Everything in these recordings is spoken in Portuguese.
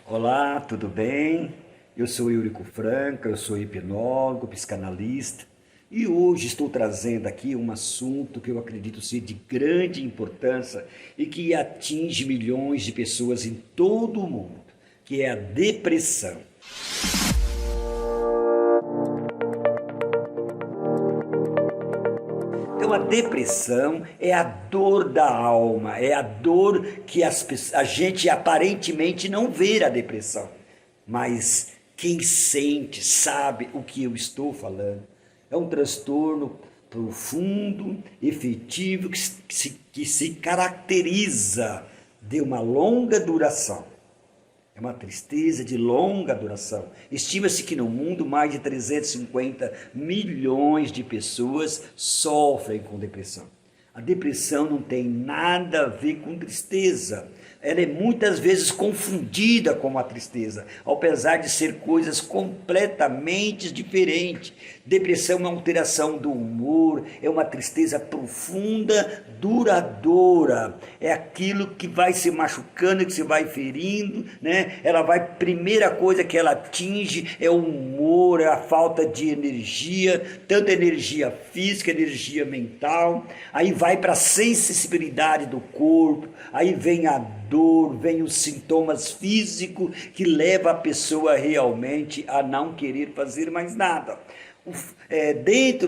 Olá, tudo bem? Eu sou Eurico Franca, eu sou hipnólogo, psicanalista e hoje estou trazendo aqui um assunto que eu acredito ser de grande importância e que atinge milhões de pessoas em todo o mundo, que é a depressão. Então, a depressão é a dor da alma, é a dor que a gente aparentemente não vê a depressão, mas quem sente sabe o que eu estou falando. É um transtorno profundo, efetivo, que se caracteriza de uma longa duração. É uma tristeza de longa duração. Estima-se que no mundo mais de 350 milhões de pessoas sofrem com depressão. A depressão não tem nada a ver com tristeza. Ela é muitas vezes confundida com a tristeza, apesar de ser coisas completamente diferentes. Depressão é uma alteração do humor, é uma tristeza profunda, duradoura. É aquilo que vai se machucando, que se vai ferindo, né? Primeira coisa que ela atinge é o humor, é a falta de energia, tanto energia física, energia mental. Aí vai para a sensibilidade do corpo, aí vem a dor, vem os sintomas físicos que leva a pessoa realmente a não querer fazer mais nada. Dentro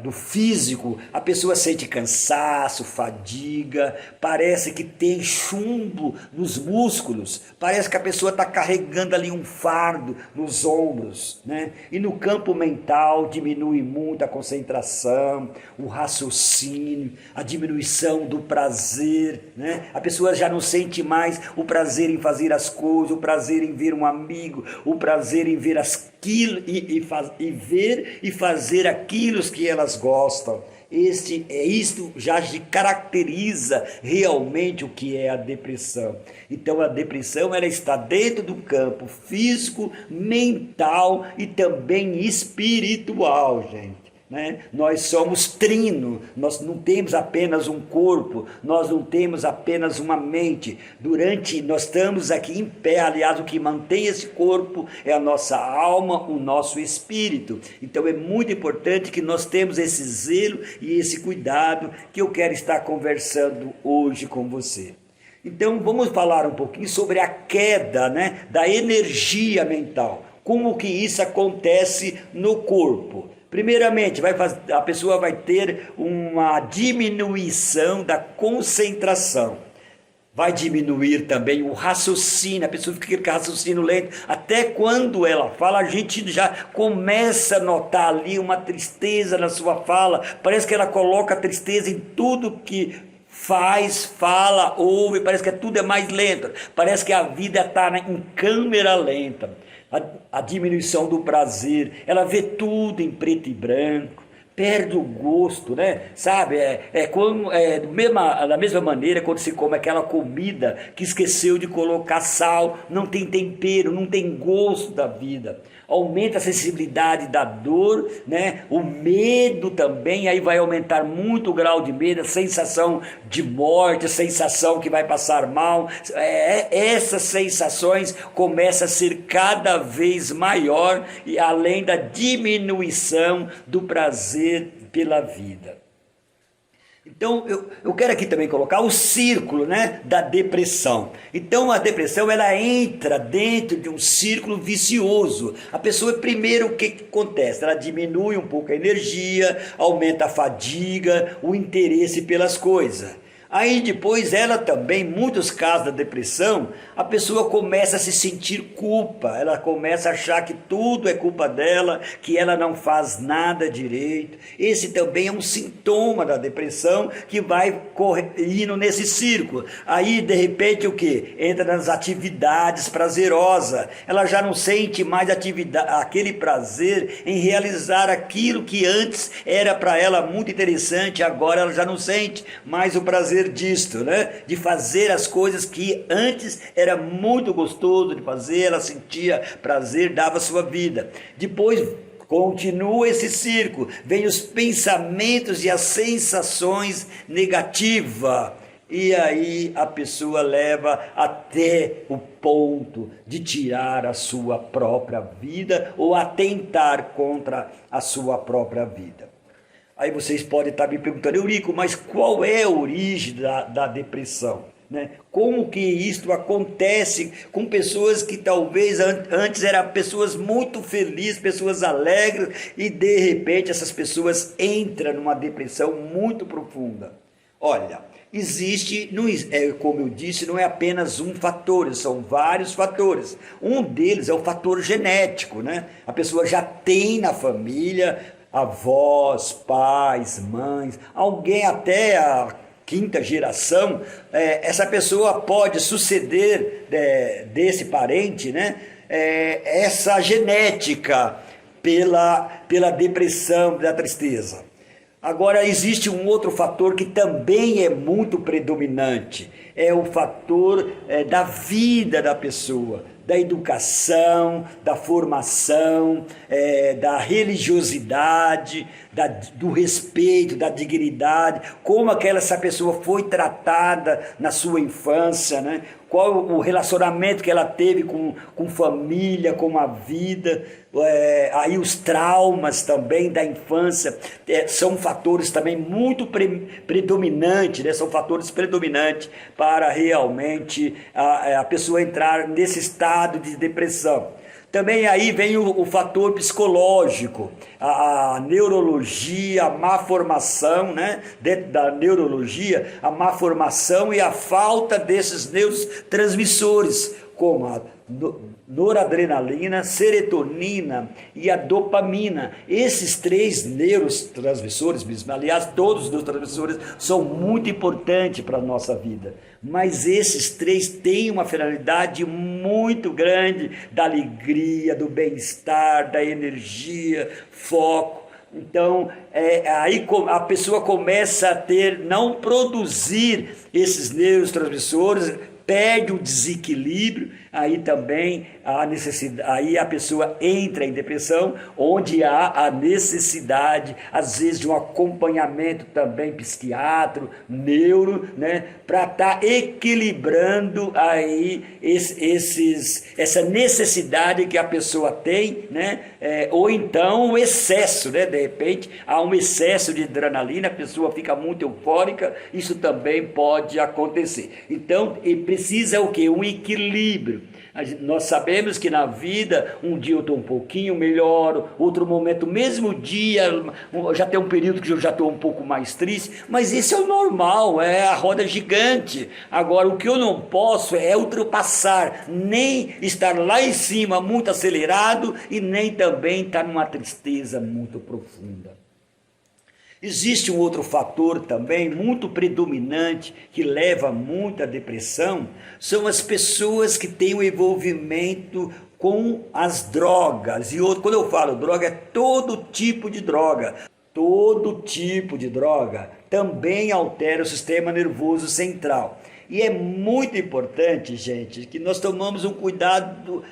do físico, a pessoa sente cansaço, fadiga, parece que tem chumbo nos músculos, parece que a pessoa está carregando ali um fardo nos ombros, né? E no campo mental diminui muito a concentração, o raciocínio, a diminuição do prazer, né? A pessoa já não sente mais o prazer em fazer as coisas, o prazer em ver um amigo, o prazer em ver ver e fazer aquilo que elas gostam. Isto já caracteriza realmente o que é a depressão. Então a depressão ela está dentro do campo físico, mental e também espiritual, gente. Né? Nós somos trino, nós não temos apenas um corpo, nós não temos apenas uma mente. Nós estamos aqui em pé, aliás, o que mantém esse corpo é a nossa alma, o nosso espírito. Então é muito importante que nós temos esse zelo e esse cuidado que eu quero estar conversando hoje com você. Então vamos falar um pouquinho sobre a queda, né, da energia mental, como que isso acontece no corpo. Primeiramente, a pessoa vai ter uma diminuição da concentração. Vai diminuir também o raciocínio, a pessoa fica com raciocínio lento. Até quando ela fala, a gente já começa a notar ali uma tristeza na sua fala. Parece que ela coloca tristeza em tudo que faz, fala, ouve, parece que tudo é mais lento. Parece que a vida está em câmera lenta. A diminuição do prazer, ela vê tudo em preto e branco, perde o gosto, né? Sabe, da mesma maneira quando se come aquela comida que esqueceu de colocar sal, não tem tempero, não tem gosto da vida. Aumenta a sensibilidade da dor, né? O medo também, aí vai aumentar muito o grau de medo, a sensação de morte, a sensação que vai passar mal. Essas sensações começam a ser cada vez maior, e além da diminuição do prazer pela vida. Então, eu quero aqui também colocar o círculo, né, da depressão. Então, a depressão ela entra dentro de um círculo vicioso. A pessoa, primeiro, o que acontece? Ela diminui um pouco a energia, aumenta a fadiga, o interesse pelas coisas. Aí depois ela também, em muitos casos da depressão, a pessoa começa a se sentir culpa, ela começa a achar que tudo é culpa dela, que ela não faz nada direito. Esse também é um sintoma da depressão que vai indo nesse círculo. Aí de repente o que? Entra nas atividades prazerosas, ela já não sente mais aquele prazer em realizar aquilo que antes era para ela muito interessante, agora ela já não sente mais o prazer disto, né? De fazer as coisas que antes era muito gostoso de fazer, ela sentia prazer, dava sua vida. Depois continua esse círculo, vem os pensamentos e as sensações negativas, e aí a pessoa leva até o ponto de tirar a sua própria vida ou atentar contra a sua própria vida. Aí vocês podem estar me perguntando, Eurico, mas qual é a origem da depressão? Né? Como que isto acontece com pessoas que talvez antes eram pessoas muito felizes, pessoas alegres, e de repente essas pessoas entram numa depressão muito profunda? Olha, existe, como eu disse, não é apenas um fator, são vários fatores. Um deles é o fator genético, né? A pessoa já tem na família avós, pais, mães, alguém até a quinta geração, essa pessoa pode suceder desse parente, né? Essa genética pela depressão, pela tristeza. Agora, existe um outro fator que também é muito predominante, é o fator da vida da pessoa, da educação, da formação, da religiosidade, do respeito, da dignidade, como essa pessoa foi tratada na sua infância, né? Qual o relacionamento que ela teve com família, com a vida, aí os traumas também da infância, são fatores também muito predominantes, né? São fatores predominantes para realmente a pessoa entrar nesse estado de depressão. Também aí vem o fator psicológico, a neurologia, a má formação, né? Dentro da neurologia, a má formação e a falta desses neurotransmissores, como a noradrenalina, serotonina e a dopamina. Esses três neurotransmissores, aliás, todos os neurotransmissores são muito importantes para a nossa vida, mas esses três têm uma finalidade muito grande da alegria, do bem-estar, da energia, foco. Então, aí a pessoa começa a não produzir esses neurotransmissores, perde o desequilíbrio, aí também a necessidade, aí a pessoa entra em depressão, onde há a necessidade, às vezes, de um acompanhamento também psiquiátrico, neuro, né, para estar equilibrando aí essa necessidade que a pessoa tem, né, ou então o excesso, né, de repente há um excesso de adrenalina, a pessoa fica muito eufórica, isso também pode acontecer. Então, precisa o quê? Um equilíbrio. Nós sabemos que na vida, um dia eu estou um pouquinho melhor, outro momento, mesmo dia, já tem um período que eu já estou um pouco mais triste, mas isso é o normal, é a roda gigante. Agora, o que eu não posso é ultrapassar, nem estar lá em cima muito acelerado e nem também estar numa tristeza muito profunda. Existe um outro fator também muito predominante que leva muito à depressão, são as pessoas que têm um envolvimento com as drogas. E quando eu falo droga, é todo tipo de droga. Todo tipo de droga também altera o sistema nervoso central. E é muito importante, gente, que nós tomamos um cuidado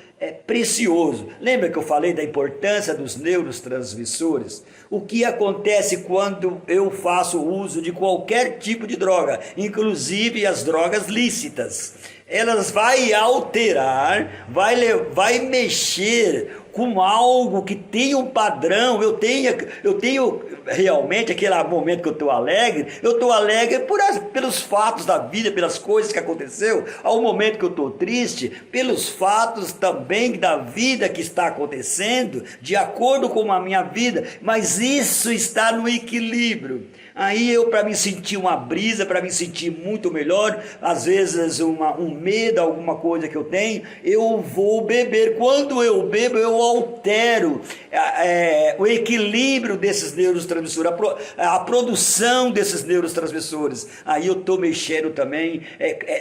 precioso. Lembra que eu falei da importância dos neurotransmissores? O que acontece quando eu faço uso de qualquer tipo de droga, inclusive as drogas lícitas? Elas vão alterar, vai mexer com algo que tem um padrão. Eu tenho realmente aquele momento que eu estou alegre pelos fatos da vida, pelas coisas que aconteceu, ao momento que eu estou triste, pelos fatos também da vida que está acontecendo, de acordo com a minha vida, mas isso está no equilíbrio. Aí para me sentir uma brisa, para me sentir muito melhor, às vezes um medo, alguma coisa que eu tenho, eu vou beber. Quando eu bebo, eu altero o equilíbrio desses neurotransmissores, a produção desses neurotransmissores. Aí eu estou mexendo também,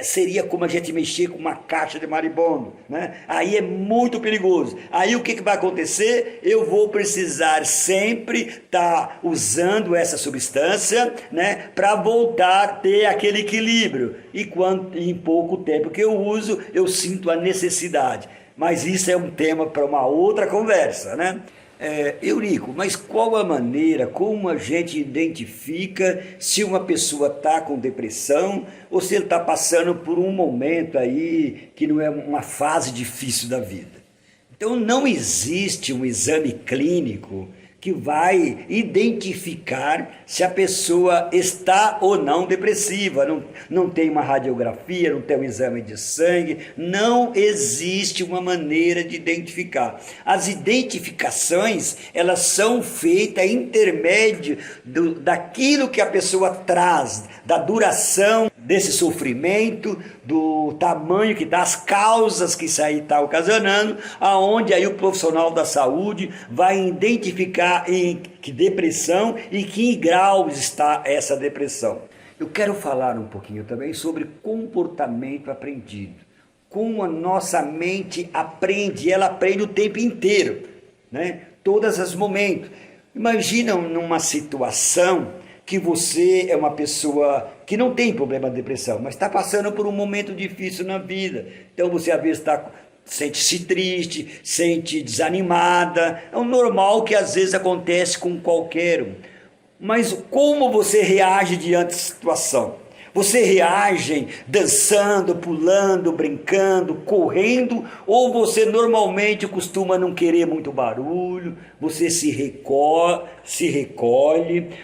seria como a gente mexer com uma caixa de marimbondo, né? Aí é muito perigoso. Aí o que vai acontecer? Eu vou precisar sempre estar usando essa substância, né, para voltar a ter aquele equilíbrio. E em pouco tempo que eu uso, eu sinto a necessidade. Mas isso é um tema para uma outra conversa, né? Eurico, mas qual a maneira, como a gente identifica se uma pessoa está com depressão ou se ele está passando por um momento aí que não é uma fase difícil da vida? Então não existe um exame clínico que vai identificar se a pessoa está ou não depressiva. Não tem uma radiografia, não tem um exame de sangue, não existe uma maneira de identificar. As identificações, elas são feitas em intermédio daquilo que a pessoa traz, da duração desse sofrimento, do tamanho das causas que isso aí está ocasionando, aonde aí o profissional da saúde vai identificar em que depressão e que grau está essa depressão. Eu quero falar um pouquinho também sobre comportamento aprendido. Como a nossa mente aprende, ela aprende o tempo inteiro, né? Todos os momentos. Imagina numa situação que você é uma pessoa que não tem problema de depressão, mas está passando por um momento difícil na vida. Então você às vezes sente-se triste, sente desanimada. É o normal que às vezes acontece com qualquer um. Mas como você reage diante da situação? Você reage dançando, pulando, brincando, correndo, ou você normalmente costuma não querer muito barulho, você se recolhe,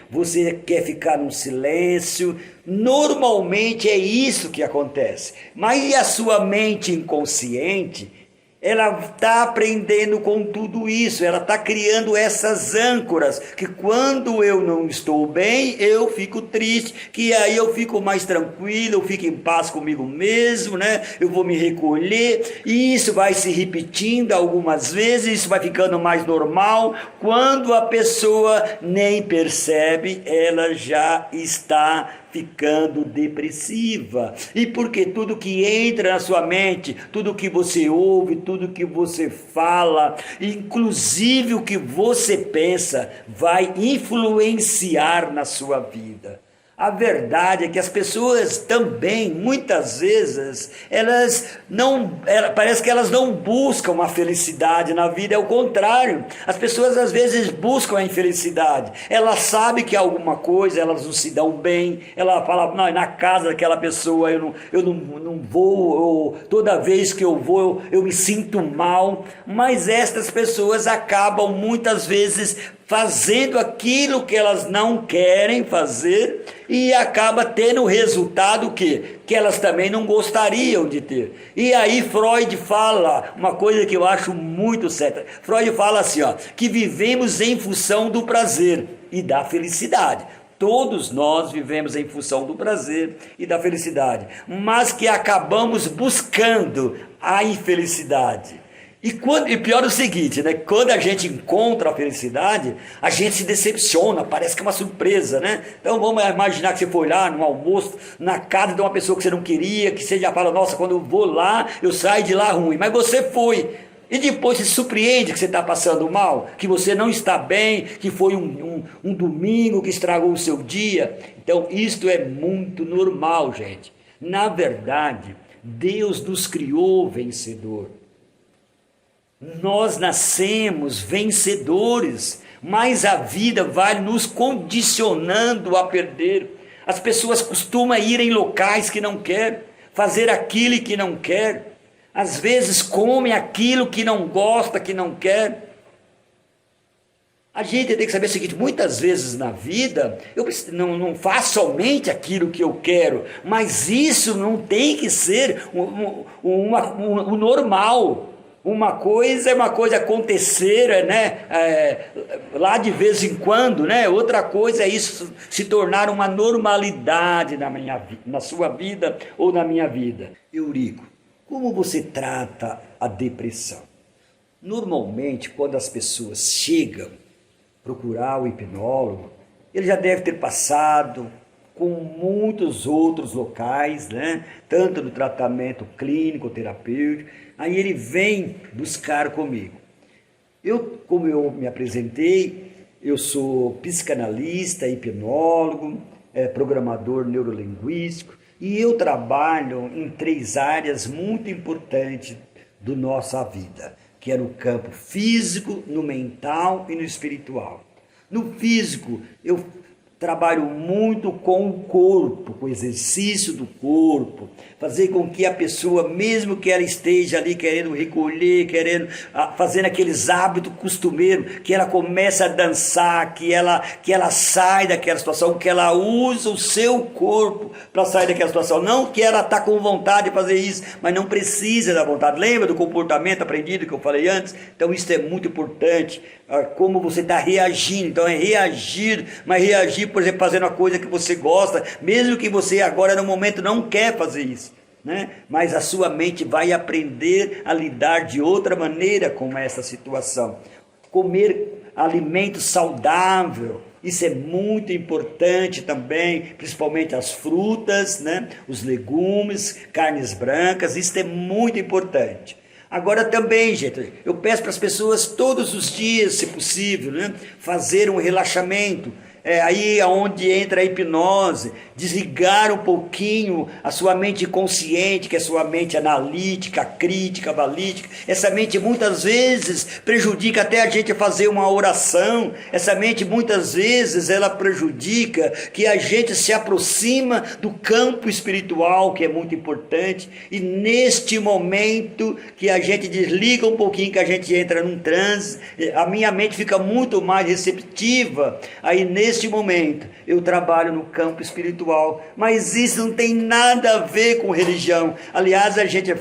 você quer ficar num silêncio? Normalmente é isso que acontece. Mas e a sua mente inconsciente? Ela está aprendendo com tudo isso, ela está criando essas âncoras, que quando eu não estou bem, eu fico triste, que aí eu fico mais tranquilo, eu fico em paz comigo mesmo, né? Eu vou me recolher, e isso vai se repetindo algumas vezes, isso vai ficando mais normal. Quando a pessoa nem percebe, ela já está ficando depressiva. E porque tudo que entra na sua mente, tudo que você ouve, tudo que você fala, inclusive o que você pensa, vai influenciar na sua vida. A verdade é que as pessoas também, muitas vezes, parece que elas não buscam a felicidade na vida, é o contrário. As pessoas às vezes buscam a infelicidade. Elas sabem que alguma coisa, elas não se dão bem, ela fala, não, na casa daquela pessoa eu não vou, toda vez que eu vou eu me sinto mal. Mas estas pessoas acabam muitas vezes fazendo aquilo que elas não querem fazer e acaba tendo o resultado que elas também não gostariam de ter. E aí Freud fala uma coisa que eu acho muito certa. Freud fala assim, que vivemos em função do prazer e da felicidade. Todos nós vivemos em função do prazer e da felicidade, mas que acabamos buscando a infelicidade. E pior é o seguinte, né? Quando a gente encontra a felicidade, a gente se decepciona, parece que é uma surpresa, né? Então vamos imaginar que você foi lá no almoço, na casa de uma pessoa que você não queria, que você já fala, nossa, quando eu vou lá, eu saio de lá ruim. Mas você foi. E depois se surpreende que você está passando mal, que você não está bem, que foi um domingo que estragou o seu dia. Então isto é muito normal, gente. Na verdade, Deus nos criou vencedor. Nós nascemos vencedores, mas a vida vai nos condicionando a perder. As pessoas costumam ir em locais que não querem, fazer aquilo que não quer. Às vezes comem aquilo que não gosta, que não quer. A gente tem que saber o seguinte, muitas vezes na vida, eu não faço somente aquilo que eu quero, mas isso não tem que ser o normal. Uma coisa é uma coisa acontecer, né, lá de vez em quando, né? Outra coisa é isso se tornar uma normalidade na sua vida ou na minha vida. Eurico, como você trata a depressão? Normalmente, quando as pessoas chegam procurar o hipnólogo, ele já deve ter passado com muitos outros locais, né? Tanto no tratamento clínico, terapêutico, aí ele vem buscar comigo. Como eu me apresentei, eu sou psicanalista, hipnólogo, programador neurolinguístico, e eu trabalho em 3 áreas muito importantes da nossa vida, que é no campo físico, no mental e no espiritual. No físico, eu trabalho muito com o corpo, com o exercício do corpo, fazer com que a pessoa, mesmo que ela esteja ali querendo recolher, fazendo aqueles hábitos costumeiros, que ela comece a dançar, que ela sai daquela situação, que ela usa o seu corpo para sair daquela situação. Não que ela está com vontade de fazer isso, mas não precisa da vontade. Lembra do comportamento aprendido que eu falei antes? Então isso é muito importante, como você está reagindo. Então é reagir, mas reagir, por exemplo, fazendo uma coisa que você gosta, mesmo que você agora no momento não quer fazer isso, né? Mas a sua mente vai aprender a lidar de outra maneira com essa situação. Comer alimento saudável, isso é muito importante também, principalmente as frutas, né? Os legumes, carnes brancas, isso é muito importante. Agora também, gente, eu peço para as pessoas todos os dias, se possível, né, fazer um relaxamento. É aí onde entra a hipnose, desligar um pouquinho a sua mente consciente, que é a sua mente analítica, crítica, balística. Essa mente muitas vezes prejudica até a gente fazer uma oração. Essa mente muitas vezes ela prejudica que a gente se aproxima do campo espiritual, que é muito importante. E neste momento que a gente desliga um pouquinho, que a gente entra num transe, a minha mente fica muito mais receptiva. Aí neste momento eu trabalho no campo espiritual, mas isso não tem nada a ver com religião. Aliás, a gente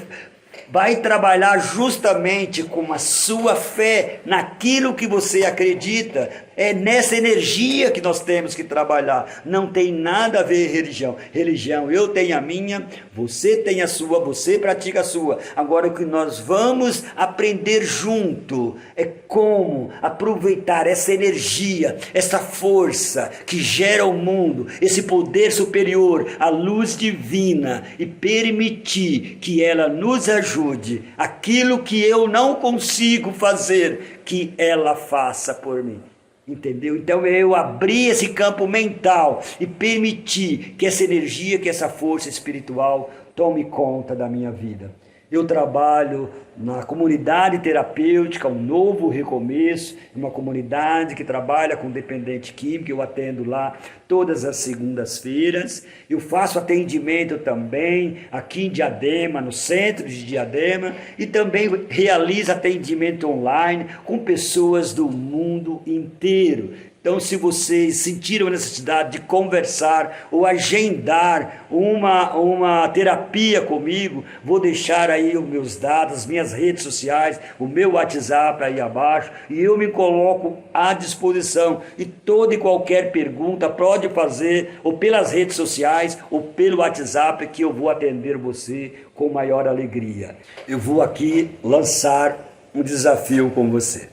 vai trabalhar justamente com a sua fé naquilo que você acredita. É nessa energia que nós temos que trabalhar. Não tem nada a ver religião. Religião, eu tenho a minha, você tem a sua, você pratica a sua. Agora o que nós vamos aprender junto é como aproveitar essa energia, essa força que gera o mundo, esse poder superior, a luz divina, e permitir que ela nos ajude. Aquilo que eu não consigo fazer, que ela faça por mim. Entendeu? Então eu abri esse campo mental e permiti que essa energia, que essa força espiritual tome conta da minha vida. Eu trabalho na comunidade terapêutica, um novo recomeço, uma comunidade que trabalha com dependente químico. Eu atendo lá todas as segundas-feiras. Eu faço atendimento também aqui em Diadema, no centro de Diadema, e também realizo atendimento online com pessoas do mundo inteiro. Então, se vocês sentiram a necessidade de conversar ou agendar uma terapia comigo, vou deixar aí os meus dados, as minhas redes sociais, o meu WhatsApp aí abaixo, e eu me coloco à disposição. E toda e qualquer pergunta pode fazer ou pelas redes sociais ou pelo WhatsApp, que eu vou atender você com maior alegria. Eu vou aqui lançar um desafio com você.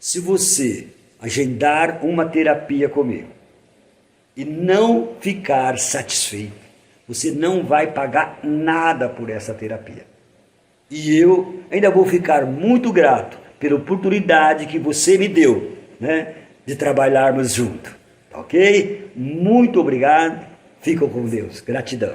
Se você agendar uma terapia comigo e não ficar satisfeito, você não vai pagar nada por essa terapia. E eu ainda vou ficar muito grato pela oportunidade que você me deu, né, de trabalharmos juntos. Ok? Muito obrigado. Fica com Deus. Gratidão.